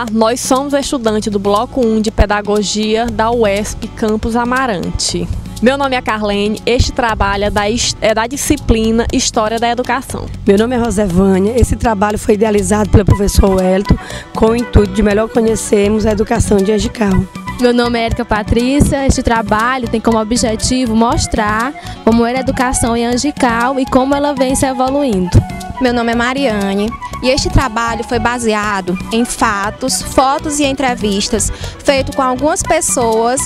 Olá, nós somos estudantes do Bloco 1 de Pedagogia da UESP Campus Amarante. Meu nome é Carlene, este trabalho é da disciplina História da Educação. Meu nome é Rosevânia, esse trabalho foi idealizado pelo professor Wellington com o intuito de melhor conhecermos a educação de Angical. Meu nome é Érica Patrícia, este trabalho tem como objetivo mostrar como era a educação em Angical e como ela vem se evoluindo. Meu nome é Mariane e este trabalho foi baseado em fatos, fotos e entrevistas feito com algumas pessoas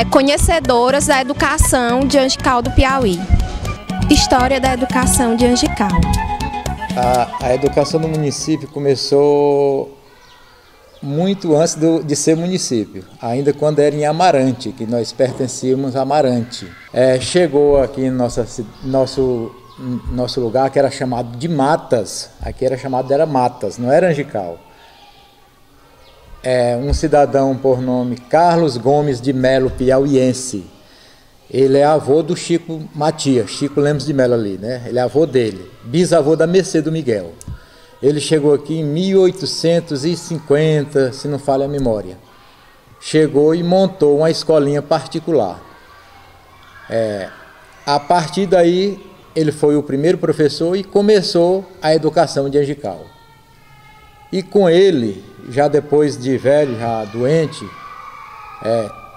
conhecedoras da educação de Angical do Piauí. História da educação de Angical. A educação do município começou muito antes de ser município, ainda quando era em Amarante, que nós pertencíamos a Amarante. Chegou aqui no nosso lugar, que era chamado de Matas, aqui era Matas, não era Angical. Um cidadão por nome Carlos Gomes de Melo, piauiense. Ele é avô do Chico Matias, Chico Lemos de Melo ali, né? Ele é avô dele, bisavô da Mercê do Miguel. Ele chegou aqui em 1850, se não falha a memória. Chegou e montou uma escolinha particular. A partir daí, ele foi o primeiro professor e começou a educação de Angical. E com ele, já depois de velho, já doente,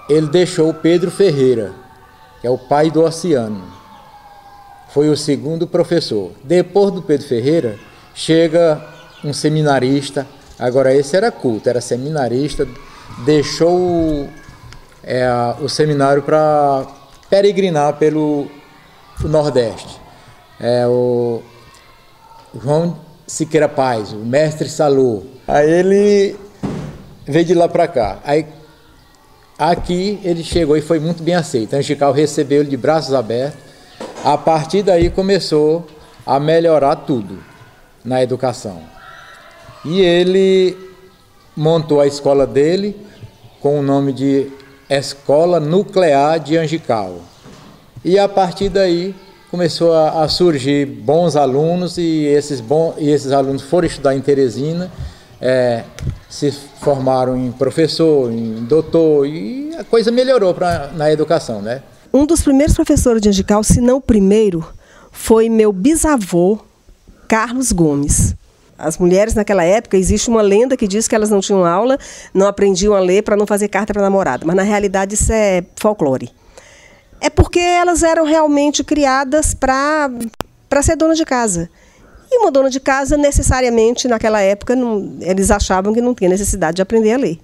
ele deixou o Pedro Ferreira, que é o pai do Oceano. Foi o segundo professor. Depois do Pedro Ferreira, chega um seminarista, agora esse era culto, era seminarista, deixou o seminário para peregrinar pelo Nordeste. O João Siqueira Paz, o mestre Salô. Aí ele veio de lá para cá. Aí aqui ele chegou e foi muito bem aceito. Angical recebeu ele de braços abertos. A partir daí começou a melhorar tudo na educação. E ele montou a escola dele com o nome de Escola Nuclear de Angical. E a partir daí começou a surgir bons alunos e esses alunos foram estudar em Teresina, se formaram em professor, em doutor, e a coisa melhorou na educação, né? Um dos primeiros professores de Angical, se não o primeiro, foi meu bisavô, Carlos Gomes. As mulheres naquela época, existe uma lenda que diz que elas não tinham aula, não aprendiam a ler para não fazer carta para namorada, mas na realidade isso é folclore. É porque elas eram realmente criadas para ser dona de casa. E uma dona de casa, necessariamente, naquela época, eles achavam que não tinha necessidade de aprender a ler.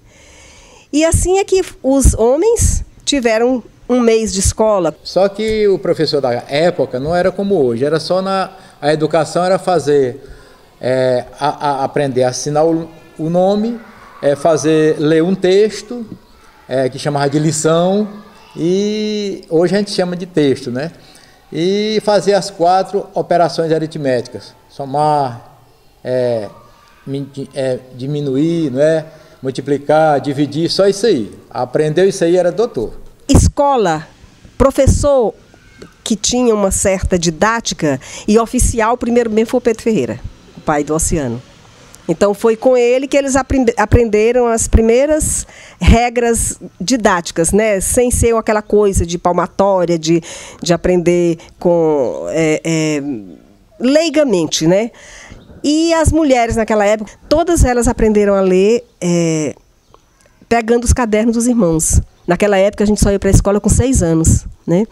E assim é que os homens tiveram um mês de escola. Só que o professor da época não era como hoje, era só a educação era fazer, aprender a assinar o nome, ler um texto, que chamava de lição, e hoje a gente chama de texto, né? E fazer as 4 operações aritméticas, somar, diminuir, não é? Multiplicar, dividir, só isso aí. Aprendeu isso aí, era doutor. Escola, professor que tinha uma certa didática e oficial, primeiro mesmo foi o Pedro Ferreira, o pai do Oceano. Então foi com ele que eles aprenderam as primeiras regras didáticas, né? Sem ser aquela coisa de palmatória, de aprender com leigamente, né? E as mulheres naquela época, todas elas aprenderam a ler pegando os cadernos dos irmãos. Naquela época a gente só ia para a escola com 6 anos, né?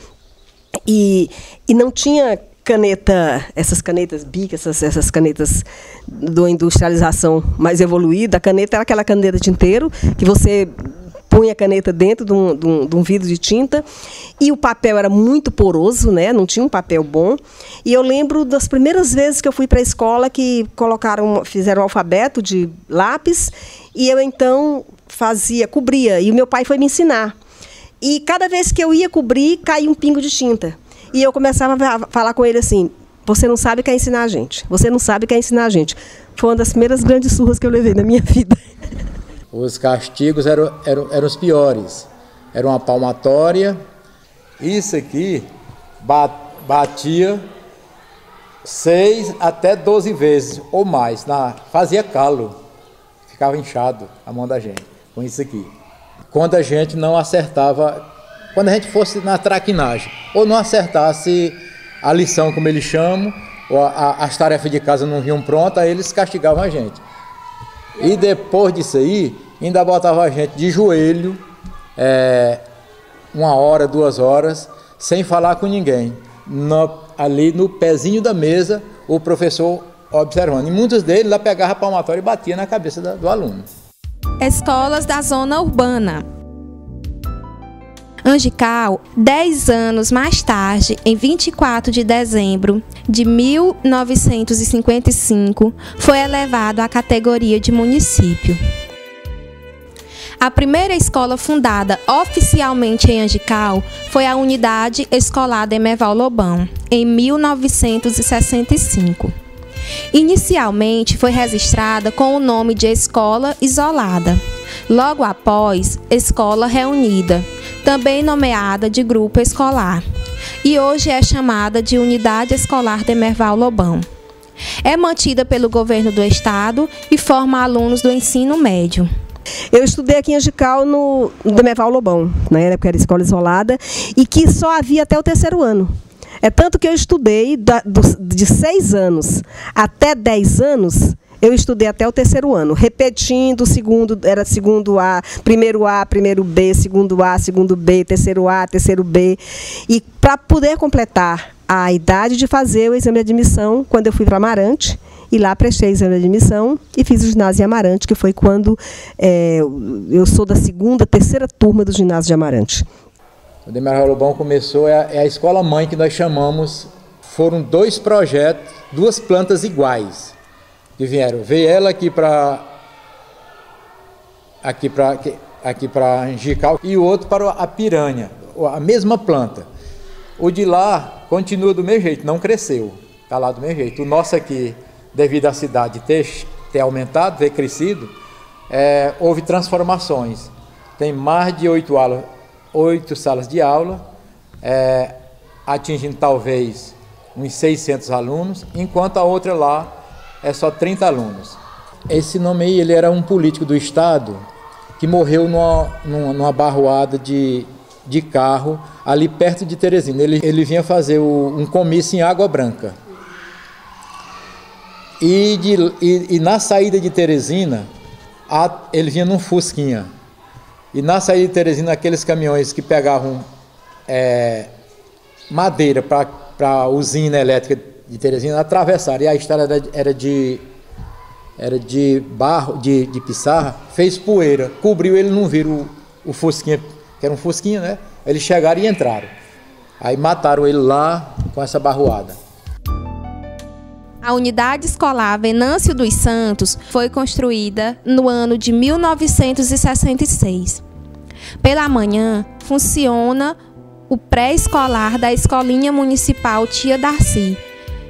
E não tinha caneta, essas canetas Bic, essas canetas da industrialização mais evoluída. A caneta era aquela caneta tinteiro que você punha a caneta dentro de um vidro de tinta e o papel era muito poroso, né? Não tinha um papel bom. E eu lembro das primeiras vezes que eu fui para a escola que fizeram um alfabeto de lápis e eu então cobria, e o meu pai foi me ensinar. E cada vez que eu ia cobrir, caía um pingo de tinta. E eu começava a falar com ele assim: você não sabe quer ensinar a gente, você não sabe quer ensinar a gente. Foi uma das primeiras grandes surras que eu levei na minha vida. Os castigos eram os piores. Era uma palmatória. Isso aqui batia 6 até 12 vezes ou mais. Fazia calo. ficava inchado a mão da gente com isso aqui. Quando a gente não acertava, quando a gente fosse na traquinagem, ou não acertasse a lição, como eles chamam, ou as tarefas de casa não vinham prontas, aí eles castigavam a gente. E depois disso aí, ainda botavam a gente de joelho, 1 hora, 2 horas, sem falar com ninguém. Ali no pezinho da mesa, o professor observando. E muitos deles lá pegavam a palmatória e batia na cabeça do aluno. Escolas da zona urbana. Angical, 10 anos mais tarde, em 24 de dezembro de 1955, foi elevado à categoria de município. A primeira escola fundada oficialmente em Angical foi a Unidade Escolar Demerval Lobão, em 1965. Inicialmente foi registrada com o nome de Escola Isolada. Logo após, Escola Reunida, também nomeada de Grupo Escolar, e hoje é chamada de Unidade Escolar Demerval Lobão. É mantida pelo governo do estado e forma alunos do ensino médio. Eu estudei aqui em Angical no Demerval Lobão, na época era escola isolada, e que só havia até o 3º ano. É tanto que eu estudei de 6 anos até 10 anos, eu estudei até o 3º ano, repetindo, era segundo A, primeiro B, segundo A, segundo B, terceiro A, terceiro B. E para poder completar a idade de fazer o exame de admissão, quando eu fui para Amarante, e lá prestei o exame de admissão e fiz o ginásio em Amarante, que foi quando eu sou da 2ª, 3ª turma do ginásio de Amarante. O Demerval Lobão começou, é a escola-mãe que nós chamamos, foram 2 projetos, 2 plantas iguais que vieram. Veio ela aqui para Angical e o outro para a Piranha, a mesma planta. O de lá continua do mesmo jeito, não cresceu, está lá do mesmo jeito. O nosso aqui, devido à cidade ter aumentado, ter crescido, houve transformações. Tem mais de 8 salas de aula, atingindo talvez uns 600 alunos, enquanto a outra lá é só 30 alunos. Esse nome aí, ele era um político do estado que morreu numa barroada de carro ali perto de Teresina. Ele vinha fazer um comício em Água Branca. E na saída de Teresina, ele vinha num Fusquinha. E na saída de Teresina, aqueles caminhões que pegavam madeira para a usina elétrica de Teresina atravessaram. E a estrada era de barro, de pissarra, fez poeira, cobriu, ele não viram o Fusquinha, que era um Fusquinha, né? Eles chegaram e entraram. Aí mataram ele lá com essa barroada. A Unidade Escolar Venâncio dos Santos foi construída no ano de 1966. Pela manhã, funciona o pré-escolar da Escolinha Municipal Tia Darcy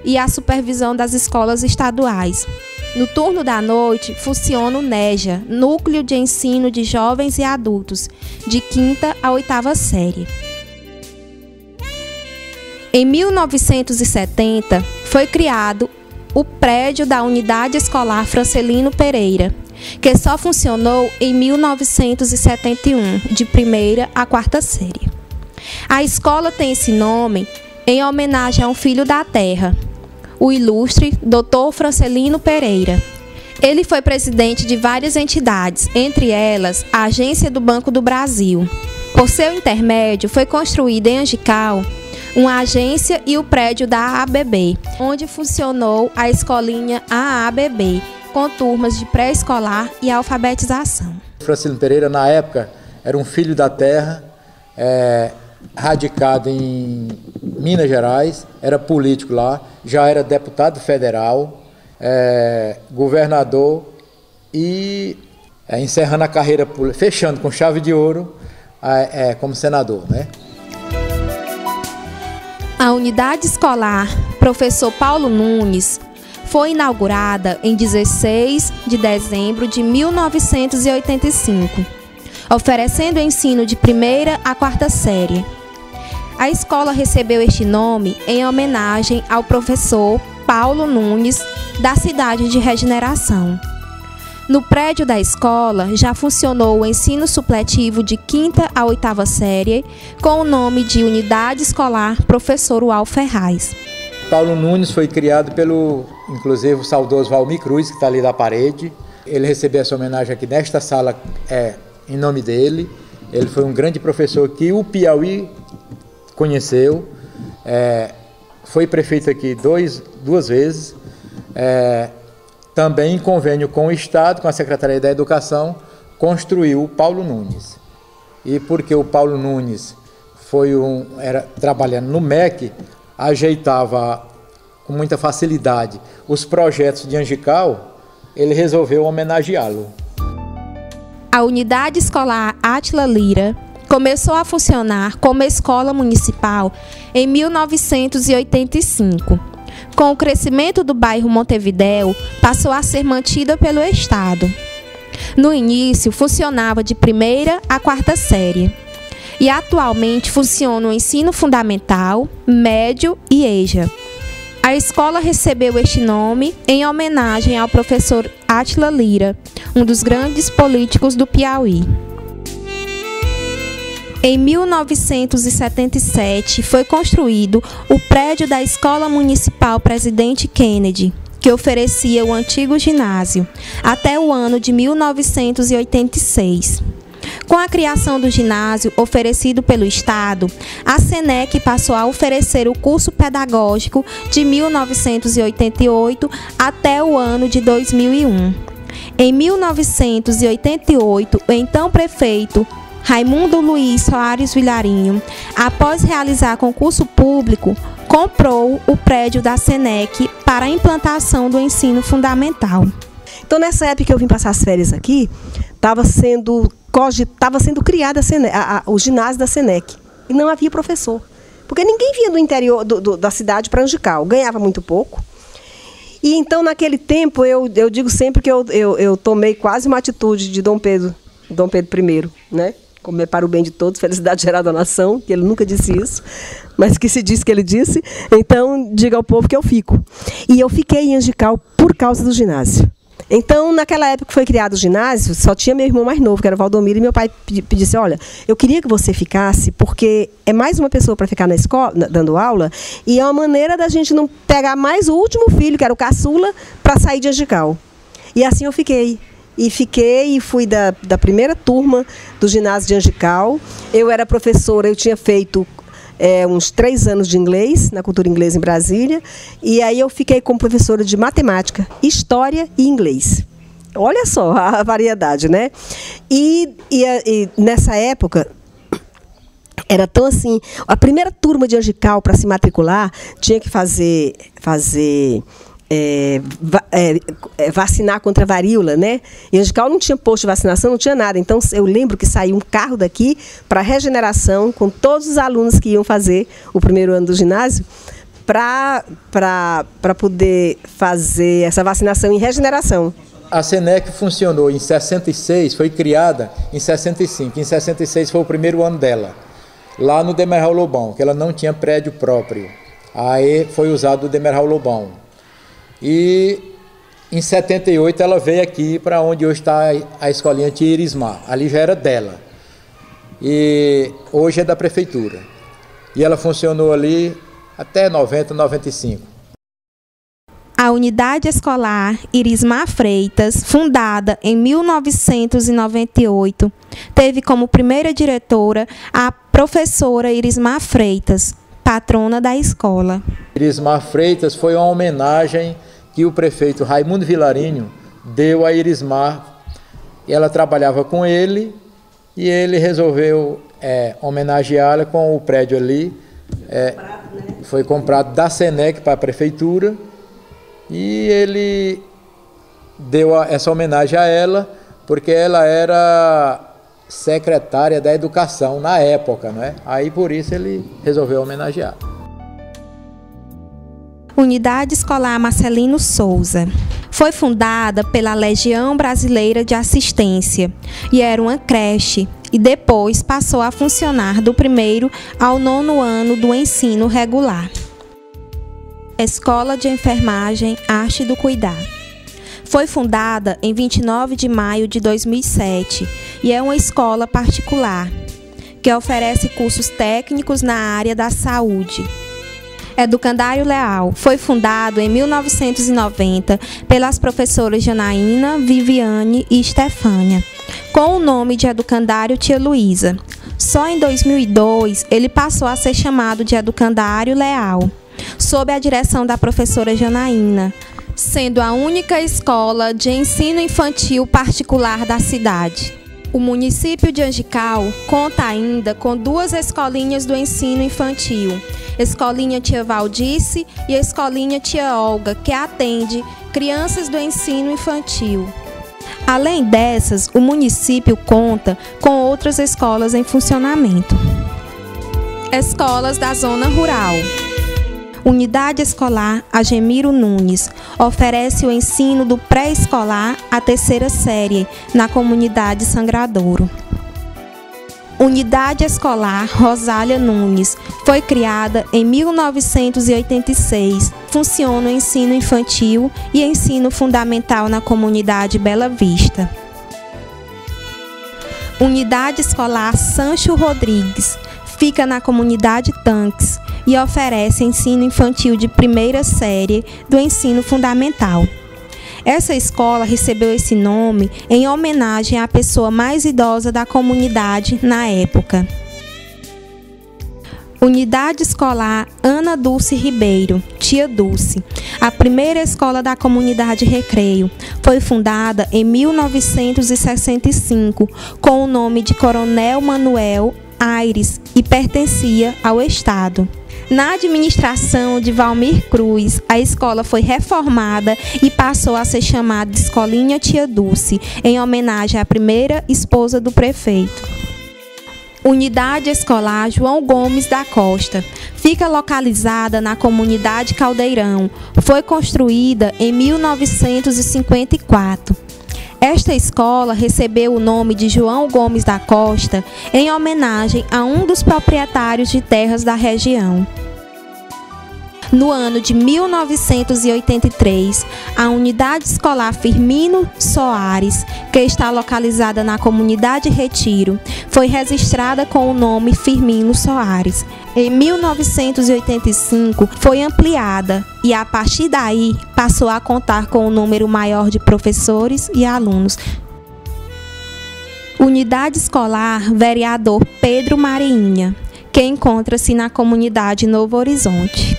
e a supervisão das escolas estaduais. No turno da noite, funciona o NEJA, Núcleo de Ensino de Jovens e Adultos, de 5ª a 8ª série. Em 1970, foi criado o prédio da Unidade Escolar Francelino Pereira, que só funcionou em 1971, de 1ª a 4ª série. A escola tem esse nome em homenagem a um filho da terra, o ilustre Dr. Francelino Pereira. Ele foi presidente de várias entidades, entre elas a Agência do Banco do Brasil. Por seu intermédio, foi construída em Angical uma agência e o prédio da AABB, onde funcionou a escolinha AABB, com turmas de pré-escolar e alfabetização. Francelino Pereira, na época, era um filho da terra, radicado em Minas Gerais, era político lá, já era deputado federal, governador e encerrando a carreira, fechando com chave de ouro como senador, né? A Unidade Escolar Professor Paulo Nunes foi inaugurada em 16 de dezembro de 1985, oferecendo ensino de 1ª a 4ª série. A escola recebeu este nome em homenagem ao professor Paulo Nunes, da cidade de Regeneração. No prédio da escola já funcionou o ensino supletivo de 5ª a 8ª série, com o nome de Unidade Escolar Professor Ual Ferraz. Paulo Nunes foi criado pelo, inclusive, o saudoso Valmir Cruz, que está ali da parede. Ele recebeu essa homenagem aqui nesta sala em nome dele. Ele foi um grande professor que o Piauí conheceu. Foi prefeito aqui duas vezes. Também em convênio com o Estado, com a Secretaria da Educação, construiu o Paulo Nunes. E porque o Paulo Nunes era trabalhando no MEC, ajeitava com muita facilidade os projetos de Angical, ele resolveu homenageá-lo. A Unidade Escolar Átila Lira começou a funcionar como escola municipal em 1985. Com o crescimento do bairro Montevidéu, passou a ser mantida pelo Estado. No início, funcionava de 1ª a 4ª série. E atualmente funciona o ensino fundamental, médio e EJA. A escola recebeu este nome em homenagem ao professor Átila Lira, um dos grandes políticos do Piauí. Em 1977 foi construído o prédio da Escola Municipal Presidente Kennedy, que oferecia o antigo ginásio, até o ano de 1986. Com a criação do ginásio oferecido pelo Estado, a SENEC passou a oferecer o curso pedagógico de 1988 até o ano de 2001. Em 1988, o então prefeito Raimundo Luiz Soares Vilarinho, após realizar concurso público, comprou o prédio da SENEC para a implantação do ensino fundamental. Então, nessa época que eu vim passar as férias aqui, estava sendo criado o ginásio da SENEC. E não havia professor. Porque ninguém vinha do interior da cidade para Angical. Ganhava muito pouco. E então, naquele tempo, eu digo sempre que eu tomei quase uma atitude de Dom Pedro I, né? Comer para o bem de todos, felicidade geral da nação, que ele nunca disse isso, mas que se diz que ele disse. Então, diga ao povo que eu fico. E eu fiquei em Angical por causa do ginásio. Então, naquela época que foi criado o ginásio, só tinha meu irmão mais novo, que era o Valdomiro, e meu pai disse, olha, eu queria que você ficasse, porque é mais uma pessoa para ficar na escola, dando aula, e é uma maneira da gente não pegar mais o último filho, que era o caçula, para sair de Angical. E assim eu fiquei. E fui da primeira turma do ginásio de Angical. Eu era professora, eu tinha feito uns 3 anos de inglês, na cultura inglesa em Brasília, e aí eu fiquei como professora de matemática, história e inglês. Olha só a variedade, né? E nessa época, era tão assim, a primeira turma de Angical para se matricular tinha que vacinar contra a varíola, né? E Angical não tinha posto de vacinação, não tinha nada. Então, eu lembro que saiu um carro daqui para regeneração, com todos os alunos que iam fazer o primeiro ano do ginásio, para poder fazer essa vacinação em regeneração. A SENEC funcionou em 66, foi criada em 65. Em 66 foi o primeiro ano dela, lá no Demerral Lobão, que ela não tinha prédio próprio. Aí foi usado o Demerral Lobão. E em 78 ela veio aqui para onde hoje está a escolinha Tia Irismar. Ali já era dela. E hoje é da prefeitura. E ela funcionou ali até 90, 95. A Unidade Escolar Irismar Freitas, fundada em 1998, teve como primeira diretora a professora Irismar Freitas, patrona da escola. Irismar Freitas foi uma homenagem que o prefeito Raimundo Vilarinho deu a Irismar. Ela trabalhava com ele e ele resolveu homenageá-la com o prédio ali. Foi comprado da SENEC para a prefeitura e ele deu essa homenagem a ela porque ela era secretária da Educação na época, né? Aí por isso ele resolveu homenagear. Unidade Escolar Marcelino Souza. Foi fundada pela Legião Brasileira de Assistência e era uma creche e depois passou a funcionar do 1º ao 9º ano do ensino regular. Escola de Enfermagem Arte do Cuidar. Foi fundada em 29 de maio de 2007 e é uma escola particular que oferece cursos técnicos na área da saúde. Educandário Leal foi fundado em 1990 pelas professoras Janaína, Viviane e Estefânia, com o nome de Educandário Tia Luísa. Só em 2002 ele passou a ser chamado de Educandário Leal, sob a direção da professora Janaína, sendo a única escola de ensino infantil particular da cidade. O município de Angical conta ainda com 2 escolinhas do ensino infantil, Escolinha Tia Valdice e a Escolinha Tia Olga, que atende crianças do ensino infantil. Além dessas, o município conta com outras escolas em funcionamento. Escolas da Zona Rural. Unidade Escolar Agemiro Nunes oferece o ensino do pré-escolar à 3ª série na comunidade Sangradouro. Unidade Escolar Rosália Nunes foi criada em 1986. Funciona o ensino infantil e ensino fundamental na comunidade Bela Vista. Unidade Escolar Sancho Rodrigues fica na comunidade Tanques e oferece ensino infantil de 1ª série do ensino fundamental. Essa escola recebeu esse nome em homenagem à pessoa mais idosa da comunidade na época. Unidade Escolar Ana Dulce Ribeiro, Tia Dulce, a primeira escola da comunidade Recreio, foi fundada em 1965 com o nome de Coronel Manuel Aires e pertencia ao Estado. Na administração de Valmir Cruz, a escola foi reformada e passou a ser chamada de Escolinha Tia Dulce, em homenagem à primeira esposa do prefeito. Unidade Escolar João Gomes da Costa fica localizada na comunidade Caldeirão. Foi construída em 1954. Esta escola recebeu o nome de João Gomes da Costa em homenagem a um dos proprietários de terras da região. No ano de 1983, a Unidade Escolar Firmino Soares, que está localizada na comunidade Retiro, foi registrada com o nome Firmino Soares. Em 1985, foi ampliada e, a partir daí, passou a contar com um número maior de professores e alunos. Unidade Escolar Vereador Pedro Marinha, que encontra-se na comunidade Novo Horizonte.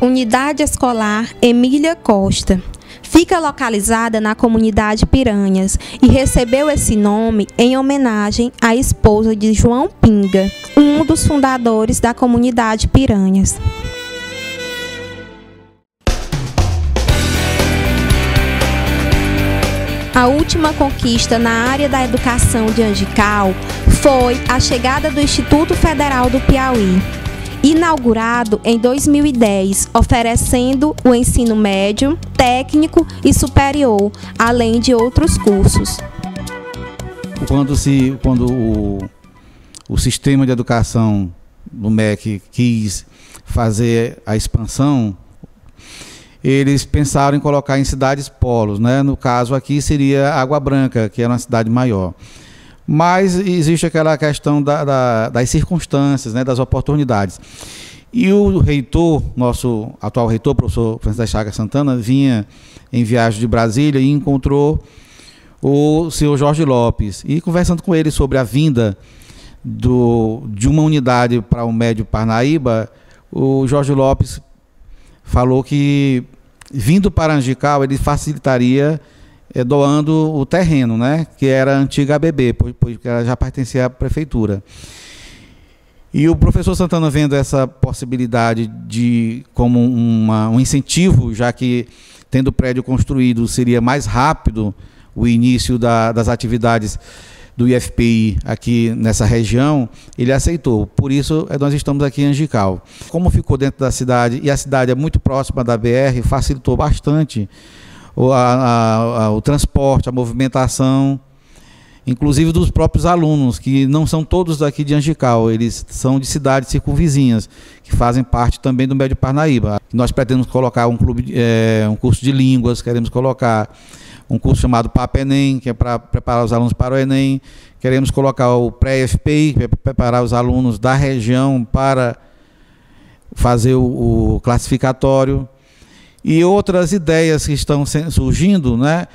Unidade Escolar Emília Costa fica localizada na comunidade Piranhas e recebeu esse nome em homenagem à esposa de João Pinga, um dos fundadores da comunidade Piranhas. A última conquista na área da educação de Angical foi a chegada do Instituto Federal do Piauí, inaugurado em 2010, oferecendo o ensino médio, técnico e superior, além de outros cursos. Quando o sistema de educação do MEC quis fazer a expansão, eles pensaram em colocar em cidades polos, né? No caso aqui seria Água Branca, que era uma cidade maior. Mas existe aquela questão das circunstâncias, né, das oportunidades. E o reitor, nosso atual reitor, professor Francisco das Chagas Santana, vinha em viagem de Brasília e encontrou o senhor Jorge Lopes. E conversando com ele sobre a vinda de uma unidade para o Médio Parnaíba, o Jorge Lopes falou que, vindo para Angical, ele facilitaria doando o terreno, né, que era a antiga ABB, porque ela já pertencia à prefeitura. E o professor Santana, vendo essa possibilidade como um incentivo, já que, tendo o prédio construído, seria mais rápido o início das atividades do IFPI aqui nessa região, ele aceitou. Por isso, nós estamos aqui em Angical. Como ficou dentro da cidade, e a cidade é muito próxima da BR, facilitou bastante o transporte, a movimentação. inclusive dos próprios alunos, que não são todos daqui de Angical, eles são de cidades circunvizinhas, que fazem parte também do Médio Parnaíba. Nós pretendemos colocar um curso de línguas, queremos colocar um curso chamado Papo Enem, que é para preparar os alunos para o Enem, queremos colocar o pré-FPI, que é para preparar os alunos da região para fazer o classificatório, e outras ideias que estão surgindo, né,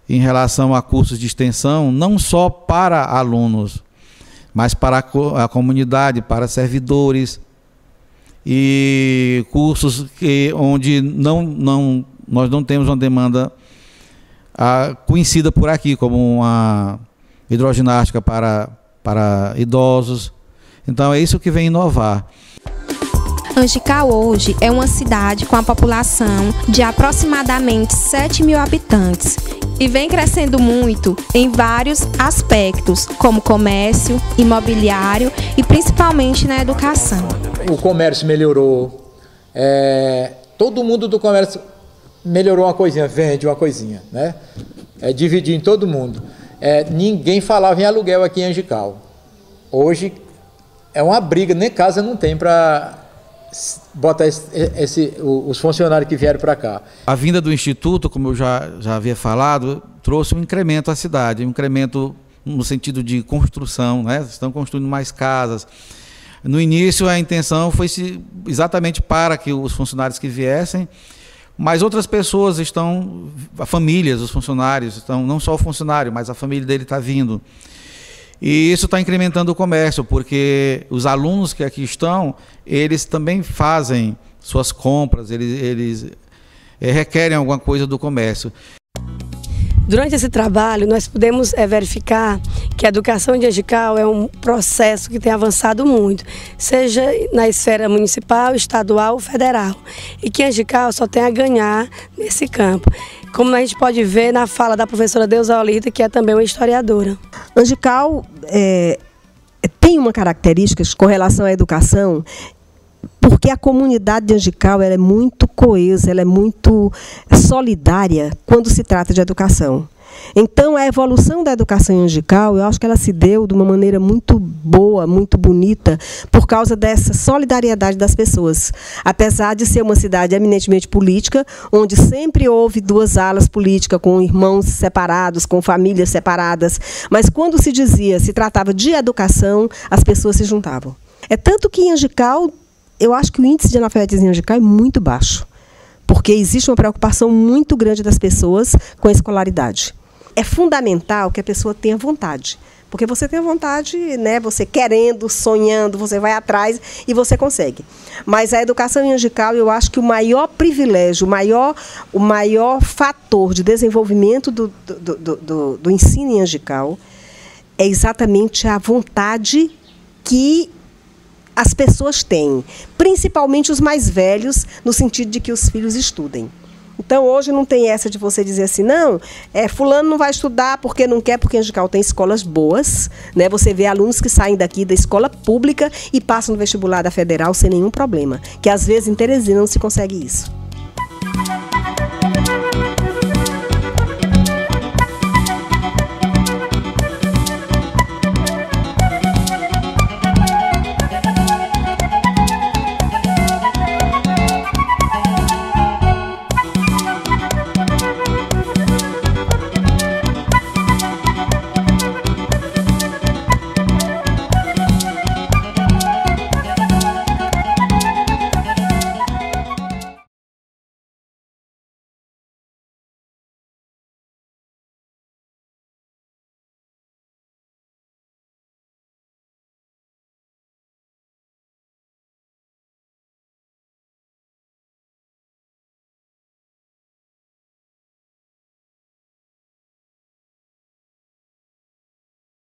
em relação a cursos de extensão, não só para alunos, mas para a comunidade, para servidores, e cursos onde nós não temos uma demanda conhecida por aqui, como uma hidroginástica para idosos. Então é isso que vem inovar. Angical hoje é uma cidade com a população de aproximadamente 7.000 habitantes e vem crescendo muito em vários aspectos, como comércio, imobiliário e principalmente na educação. O comércio melhorou, todo mundo do comércio melhorou uma coisinha, vende uma coisinha, né? Dividir em todo mundo. Ninguém falava em aluguel aqui em Angical. Hoje é uma briga, nem casa não tem para botar os funcionários que vieram para cá. A vinda do Instituto, como eu já havia falado, trouxe um incremento à cidade, um incremento no sentido de construção, né? Estão construindo mais casas. No início a intenção foi exatamente para que os funcionários que viessem, mas outras pessoas famílias, os funcionários, não só o funcionário, mas a família dele está vindo. E isso está incrementando o comércio, porque os alunos que aqui estão, eles também fazem suas compras, eles requerem alguma coisa do comércio. Durante esse trabalho, nós pudemos verificar que a educação de Angical é um processo que tem avançado muito, seja na esfera municipal, estadual ou federal, e que Angical só tem a ganhar nesse campo. Como a gente pode ver na fala da professora Deusalita, que é também uma historiadora. Angical tem uma característica com relação à educação, porque a comunidade de Angical ela é muito coesa, ela é muito solidária quando se trata de educação. Então, a evolução da educação em Angical, eu acho que ela se deu de uma maneira muito boa, muito bonita, por causa dessa solidariedade das pessoas. Apesar de ser uma cidade eminentemente política, onde sempre houve duas alas políticas, com irmãos separados, com famílias separadas, mas quando se tratava de educação, as pessoas se juntavam. É tanto que em Angical, eu acho que o índice de analfabetismo em Angical é muito baixo, porque existe uma preocupação muito grande das pessoas com a escolaridade. É fundamental que a pessoa tenha vontade, porque você tem vontade, né? Você querendo, sonhando, você vai atrás e você consegue. Mas a educação em Angical, eu acho que o maior privilégio, o maior fator de desenvolvimento do ensino em Angical é exatamente a vontade que as pessoas têm, principalmente os mais velhos, no sentido de que os filhos estudem. Então, hoje não tem essa de você dizer assim, não, fulano não vai estudar porque não quer, porque Angical tem escolas boas, né? Você vê alunos que saem daqui da escola pública e passam no vestibular da federal sem nenhum problema, que às vezes em Teresina não se consegue isso.